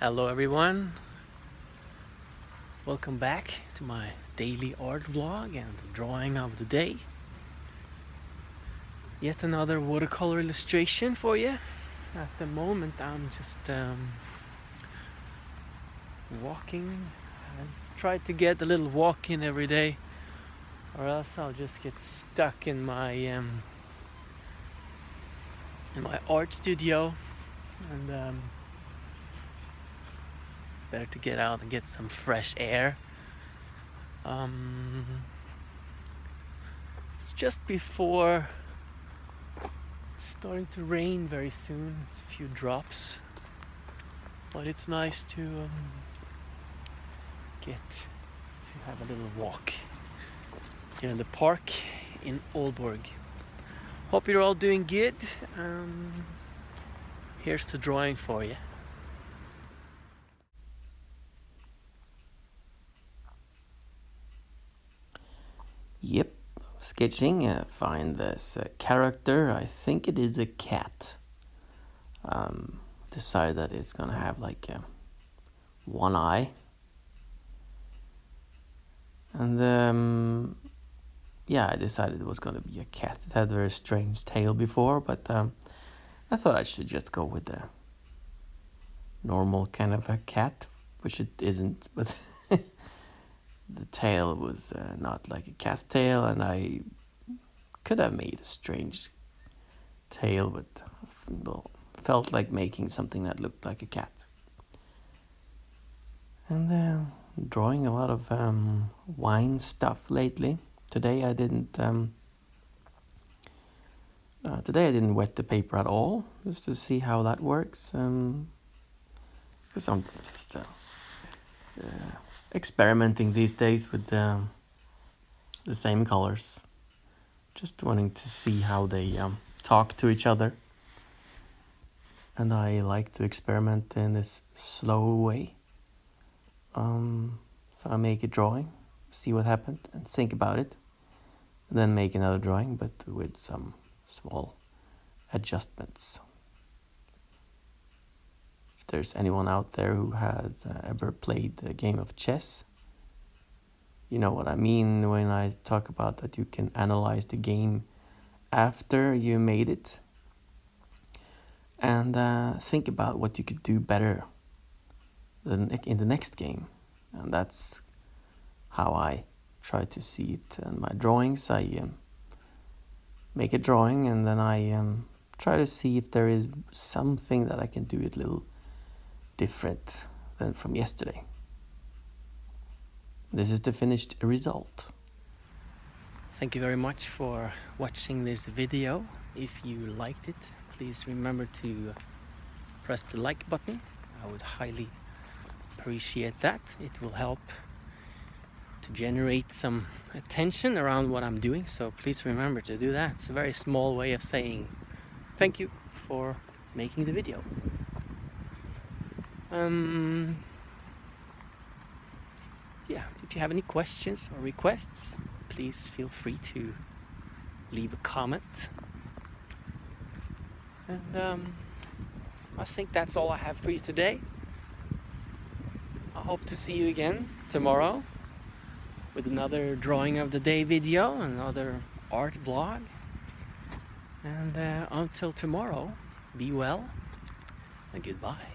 Hello everyone, welcome back to my daily art vlog and the drawing of the day. Yet another watercolor illustration for you. At the moment I'm just walking. I try to get a little walk in every day, or else I'll just get stuck in my art studio, and it's better to get out and get some fresh air. It's just before it's starting to rain very soon. It's a few drops, but it's nice to get to have a little walk here in the park in Aalborg. Hope you're all doing good. Here's the drawing for you. Yep, sketching. Find this character. I think it is a cat. Decide that it's gonna have like one eye, and yeah, I decided it was gonna be a cat. It had a very strange tail before, but I thought I should just go with the normal kind of a cat, which it isn't, but. The tail was not like a cat tail, and I could have made a strange tail, but well, felt like making something that looked like a cat. And drawing a lot of wine stuff lately. Today I didn't wet the paper at all, just to see how that works. Because I'm just experimenting these days with the same colors, just wanting to see how they talk to each other, and I like to experiment in this slow way. So I make a drawing, see what happened, and think about it, and then make another drawing, but with some small adjustments. If there's anyone out there who has ever played a game of chess, you know what I mean when I talk about that you can analyze the game after you made it, and think about what you could do better in the next game. And that's how I try to see it in my drawings. I make a drawing, and then I try to see if there is something that I can do a little different than from yesterday. This is the finished result. Thank you very much for watching this video. If you liked it, please remember to press the like button. I would highly appreciate that. It will help to generate some attention around what I'm doing, so please remember to do that. It's a very small way of saying thank you for making the video. Yeah, if you have any questions or requests, please feel free to leave a comment. And I think that's all I have for you today. I hope to see you again tomorrow with another drawing of the day video, another art vlog. And until tomorrow, be well and goodbye.